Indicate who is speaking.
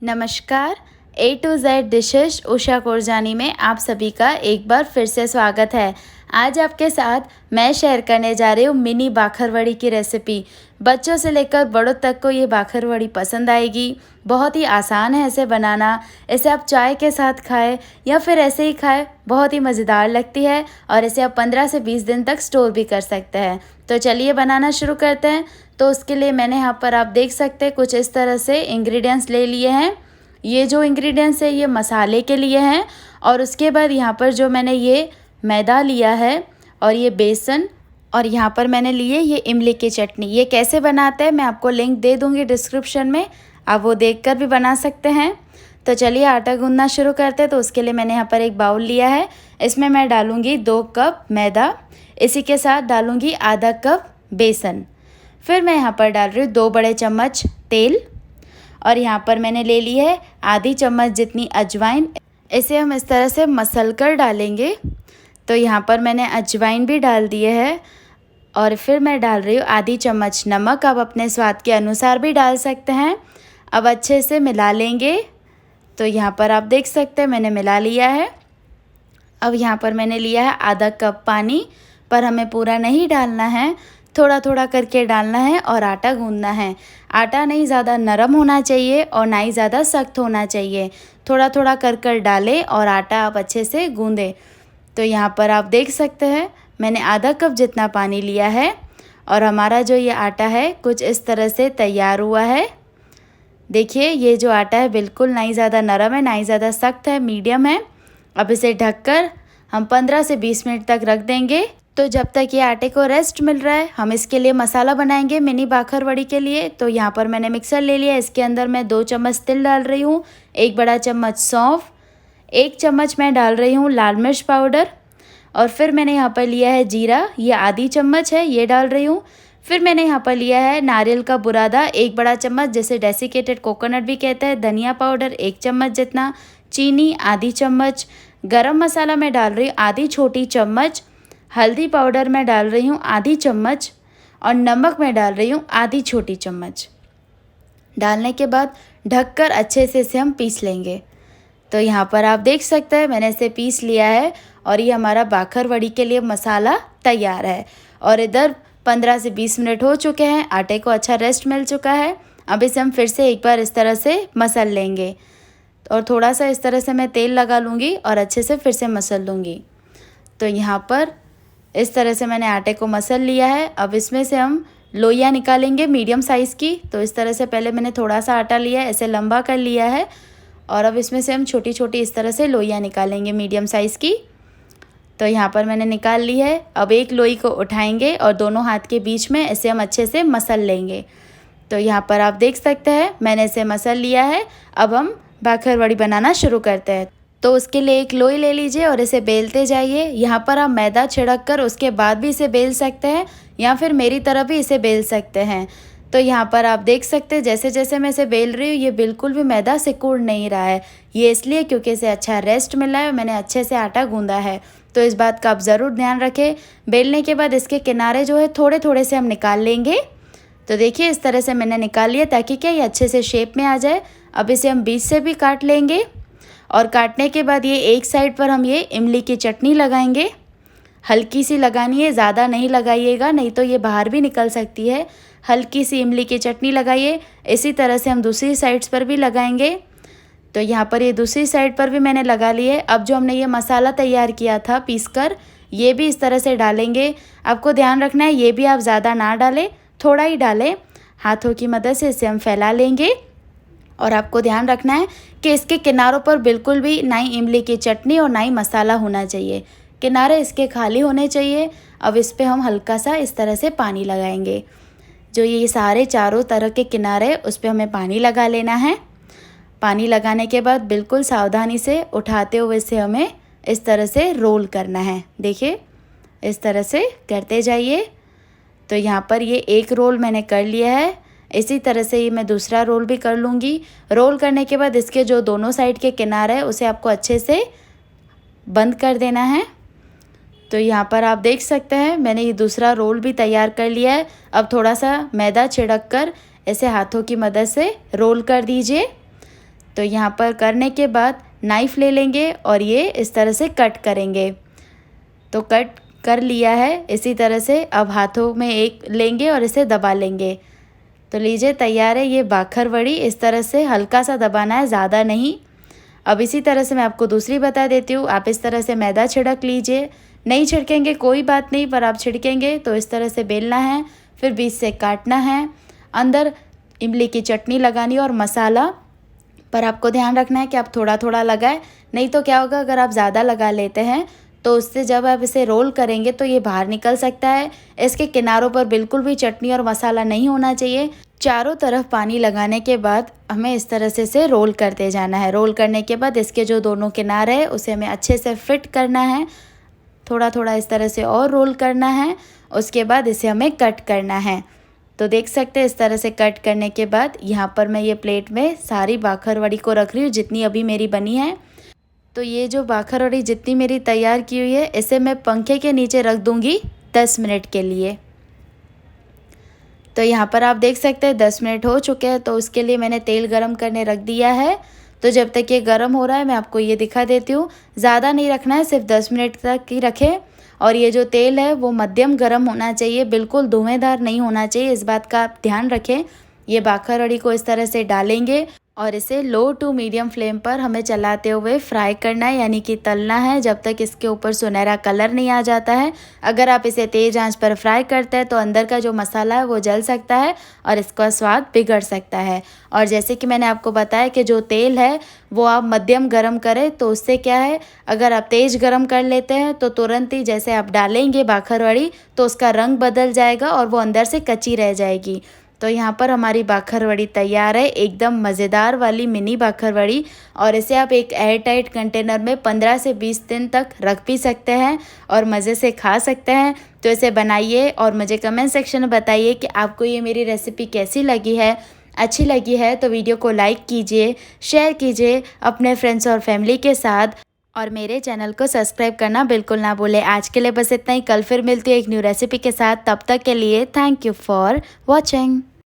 Speaker 1: नमस्कार। A to Z dishes Usha Korjani में आप सभी का एक बार फिर से स्वागत है। आज आपके साथ मैं शेयर करने जा रही हूँ मिनी बाखरवड़ी की रेसिपी। बच्चों से लेकर बड़ों तक को ये बाखरवड़ी पसंद आएगी। बहुत ही आसान है इसे बनाना। इसे आप चाय के साथ खाएं या फिर ऐसे ही खाएं, बहुत ही मज़ेदार लगती है और इसे आप 15 से 20 दिन तक स्टोर भी कर सकते हैं। तो चलिए बनाना शुरू करते हैं। तो उसके लिए मैंने यहाँ पर आप देख सकते हैं कुछ इस तरह से इंग्रेडिएंट्स ले लिए हैं। ये जो इंग्रेडिएंट्स है ये मसाले के लिए हैं और उसके बाद यहाँ पर जो मैंने ये मैदा लिया है और ये बेसन और यहाँ पर मैंने लिए ये इमली की चटनी। ये कैसे बनाते हैं मैं आपको लिंक दे दूँगी डिस्क्रिप्शन में, आप वो देखकर भी बना सकते हैं। तो चलिए आटा गूंदना शुरू करते हैं। तो उसके लिए मैंने यहाँ पर एक बाउल लिया है, इसमें मैं डालूँगी 2 कप मैदा, इसी के साथ डालूँगी आधा कप बेसन। फिर मैं यहाँ पर डाल रही हूँ 2 बड़े चम्मच तेल और यहाँ पर मैंने ले ली है आधी चम्मच जितनी अजवाइन। इसे हम इस तरह से मसल कर डालेंगे। तो यहाँ पर मैंने अजवाइन भी डाल दिए है और फिर मैं डाल रही हूँ आधी चम्मच नमक। आप अपने स्वाद के अनुसार भी डाल सकते हैं। अब अच्छे से मिला लेंगे। तो यहाँ पर आप देख सकते हैं मैंने मिला लिया है। अब यहाँ पर मैंने लिया है आधा कप पानी, पर हमें पूरा नहीं डालना है, थोड़ा थोड़ा करके डालना है और आटा गूंदना है। आटा नहीं ज़्यादा नरम होना चाहिए और ना ही ज़्यादा सख्त होना चाहिए। थोड़ा थोड़ा कर डालें और आटा आप अच्छे से गूंदें। तो यहाँ पर आप देख सकते हैं मैंने आधा कप जितना पानी लिया है और हमारा जो ये आटा है कुछ इस तरह से तैयार हुआ है। देखिए ये जो आटा है बिल्कुल ना ही ज़्यादा नरम है ना ही ज़्यादा सख्त है, मीडियम है। अब इसे ढककर हम 15 से 20 मिनट तक रख देंगे। तो जब तक ये आटे को रेस्ट मिल रहा है हम इसके लिए मसाला बनाएंगे मिनी बाखरवड़ी के लिए। तो यहाँ पर मैंने मिक्सर ले लिया, इसके अंदर मैं 2 चम्मच तिल डाल रही हूँ, 1 बड़ा चम्मच सौंफ, 1 चम्मच मैं डाल रही हूँ लाल मिर्च पाउडर और फिर मैंने यहाँ पर लिया है जीरा, ये आधी चम्मच है, ये डाल रही हूँ। फिर मैंने यहाँ पर लिया है नारियल का बुरादा 1 बड़ा चम्मच, जिसे डेसिकेटेड कोकोनट भी कहते हैं। धनिया पाउडर 1 चम्मच जितना, चीनी आधी चम्मच, गरम मसाला मैं डाल रही हूँ आधी छोटी चम्मच, हल्दी पाउडर मैं डाल रही हूँ आधी चम्मच और नमक मैं डाल रही हूँ आधी छोटी चम्मच। डालने के बाद ढककर अच्छे से इसे हम पीस लेंगे। तो यहाँ पर आप देख सकते हैं मैंने इसे पीस लिया है और ये हमारा बाखरवड़ी के लिए मसाला तैयार है। और इधर 15 से 20 मिनट हो चुके हैं, आटे को अच्छा रेस्ट मिल चुका है। अब इसे हम फिर से एक बार इस तरह से मसल लेंगे और थोड़ा सा इस तरह से मैं तेल लगा लूँगी और अच्छे से फिर से मसल लूँगी। तो यहाँ पर इस तरह से मैंने आटे को मसल लिया है। अब इसमें से हम लोइयाँ निकालेंगे मीडियम साइज़ की। तो इस तरह से पहले मैंने थोड़ा सा आटा लिया है, ऐसे लंबा कर लिया है और अब इसमें से हम छोटी छोटी इस तरह से लोइयाँ निकालेंगे मीडियम साइज़ की। तो यहाँ पर मैंने निकाल ली है। अब एक लोई को उठाएंगे और दोनों हाथ के बीच में इसे हम अच्छे से मसल लेंगे। तो यहाँ पर आप देख सकते हैं मैंने इसे मसल लिया है। अब हम बाखरवड़ी बनाना शुरू करते हैं। तो उसके लिए एक लोई ले लीजिए और इसे बेलते जाइए। यहाँ पर आप मैदा छिड़क कर उसके बाद भी इसे बेल सकते हैं या फिर मेरी तरह भी इसे बेल सकते हैं। तो यहाँ पर आप देख सकते हैं जैसे जैसे मैं इसे बेल रही हूँ ये बिल्कुल भी मैदा सिकुड़ नहीं रहा है। ये इसलिए क्योंकि इसे अच्छा रेस्ट मिला है और मैंने अच्छे से आटा गूंदा है। तो इस बात का आप ज़रूर ध्यान रखें। बेलने के बाद इसके किनारे जो है थोड़े थोड़े से हम निकाल लेंगे। तो देखिए इस तरह से मैंने निकाल लिया ताकि क्या ये अच्छे से शेप में आ जाए। अब इसे हम बीच से भी काट लेंगे और काटने के बाद ये एक साइड पर हम ये इमली की चटनी लगाएंगे। हल्की सी लगानी है, ज़्यादा नहीं लगाइएगा नहीं तो ये बाहर भी निकल सकती है। हल्की सी इमली की चटनी लगाइए। इसी तरह से हम दूसरी साइड्स पर भी लगाएंगे। तो यहाँ पर ये दूसरी साइड पर भी मैंने लगा लिए। अब जो हमने ये मसाला तैयार किया था पीसकर, ये भी इस तरह से डालेंगे। आपको ध्यान रखना है ये भी आप ज़्यादा ना डालें, थोड़ा ही डालें। हाथों की मदद से इसे हम फैला लेंगे और आपको ध्यान रखना है कि इसके किनारों पर बिल्कुल भी ना ही इमली की चटनी और ना ही मसाला होना चाहिए, किनारे इसके खाली होने चाहिए। अब इस पे हम हल्का सा इस तरह से पानी लगाएंगे। जो ये सारे चारों तरह के किनारे उस पे हमें पानी लगा लेना है। पानी लगाने के बाद बिल्कुल सावधानी से उठाते हुए इसे हमें इस तरह से रोल करना है। देखिए इस तरह से करते जाइए। तो यहाँ पर ये एक रोल मैंने कर लिया है। इसी तरह से ये मैं दूसरा रोल भी कर लूँगी। रोल करने के बाद इसके जो दोनों साइड के किनारे है उसे आपको अच्छे से बंद कर देना है। तो यहाँ पर आप देख सकते हैं मैंने ये दूसरा रोल भी तैयार कर लिया है। अब थोड़ा सा मैदा छिड़क कर ऐसे हाथों की मदद से रोल कर दीजिए। तो तो यहाँ पर करने के बाद नाइफ़ ले लेंगे और ये इस तरह से कट करेंगे। तो कट कर लिया है। इसी तरह से अब हाथों में एक लेंगे और इसे दबा लेंगे। तो लीजिए तैयार है ये बाखर वड़ी। इस तरह से हल्का सा दबाना है, ज़्यादा नहीं। अब इसी तरह से मैं आपको दूसरी बता देती हूँ। आप इस तरह से मैदा छिड़क लीजिए, नहीं छिड़केंगे कोई बात नहीं, पर आप छिड़केंगे तो इस तरह से बेलना है, फिर बीच से काटना है। अंदर इमली की चटनी लगानी और मसाला, पर आपको ध्यान रखना है कि आप थोड़ा थोड़ा लगाएं, नहीं तो क्या होगा अगर आप ज़्यादा लगा लेते हैं तो उससे जब आप इसे रोल करेंगे तो ये बाहर निकल सकता है। इसके किनारों पर बिल्कुल भी चटनी और मसाला नहीं होना चाहिए। चारों तरफ पानी लगाने के बाद हमें इस तरह से इसे रोल करते जाना है। रोल करने के बाद इसके जो दोनों किनारे हैं उसे हमें अच्छे से फिट करना है। थोड़ा थोड़ा इस तरह से और रोल करना है। उसके बाद इसे हमें कट करना है। तो देख सकते हैं इस तरह से कट करने के बाद यहाँ पर मैं ये प्लेट में सारी बाखरवड़ी को रख रही हूँ जितनी अभी मेरी बनी है। तो ये जो बाखरवड़ी जितनी मेरी तैयार की हुई है इसे मैं पंखे के नीचे रख दूँगी 10 मिनट के लिए। तो यहाँ पर आप देख सकते हैं 10 मिनट हो चुके हैं। तो उसके लिए मैंने तेल गरम करने रख दिया है। तो जब तक ये गरम हो रहा है मैं आपको ये दिखा देती हूँ। ज़्यादा नहीं रखना है, सिर्फ 10 मिनट तक ही रखें। और ये जो तेल है वो मध्यम गरम होना चाहिए, बिल्कुल धुआंधार नहीं होना चाहिए, इस बात का आप ध्यान रखें। ये बाखरवड़ी को इस तरह से डालेंगे और इसे लो टू मीडियम फ्लेम पर हमें चलाते हुए फ्राई करना है, यानी कि तलना है जब तक इसके ऊपर सुनहरा कलर नहीं आ जाता है। अगर आप इसे तेज़ आंच पर फ्राई करते हैं तो अंदर का जो मसाला है वो जल सकता है और इसका स्वाद बिगड़ सकता है। और जैसे कि मैंने आपको बताया कि जो तेल है वो आप मध्यम गरम करें, तो उससे क्या है अगर आप तेज़ गरम कर लेते हैं तो तुरंत ही जैसे आप डालेंगे बाखरवड़ी तो उसका रंग बदल जाएगा और वो अंदर से कच्ची रह जाएगी। तो यहाँ पर हमारी बाखरवड़ी तैयार है, एकदम मज़ेदार वाली मिनी बाखरवड़ी। और इसे आप एक एयर टाइट कंटेनर में 15 से 20 दिन तक रख भी सकते हैं और मज़े से खा सकते हैं। तो इसे बनाइए और मुझे कमेंट सेक्शन में बताइए कि आपको ये मेरी रेसिपी कैसी लगी है। अच्छी लगी है तो वीडियो को लाइक कीजिए, शेयर कीजिए अपने फ्रेंड्स और फैमिली के साथ, और मेरे चैनल को सब्सक्राइब करना बिल्कुल ना भूलें। आज के लिए बस इतना ही। कल फिर मिलती है एक न्यू रेसिपी के साथ। तब तक के लिए थैंक यू फॉर वॉचिंग।